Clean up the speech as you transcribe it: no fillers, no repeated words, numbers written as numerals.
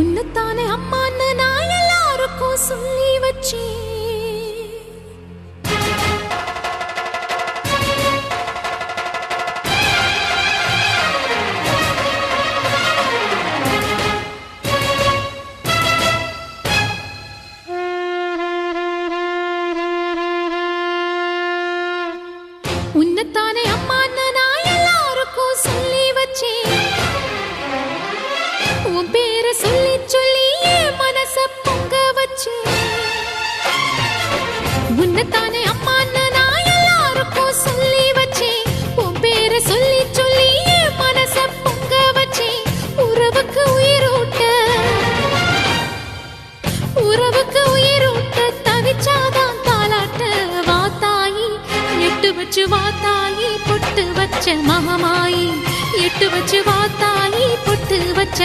உன்னத்தானே அம்மான்னு நான் எல்லாருக்கும் சொல்லி வச்சேன். உன்னத்தானே அம்மான்னு நான் எல்லாருக்கும் சொல்லி வச்சேன். உன் பேரை சொல்லி சொல்லி என் மனச பொங்க வச்சேன். உன்னத்தானே அம்மான்னு நான் எல்லாருக்கும் சொல்லி வச்சேன். உன் பேரை சொல்லி சொல்லி என் மனச பொங்க வச்சேன். உறவுக்கு உயிரூட்ட தவிச்சாதான் தாலாட்ட. வாத்தாயி எட்டு வச்சு வாத்தாயி பொட்டு வச்ச மகமாயி. எட்டு வச்சு வாத்தாயி பொட்டு வச்ச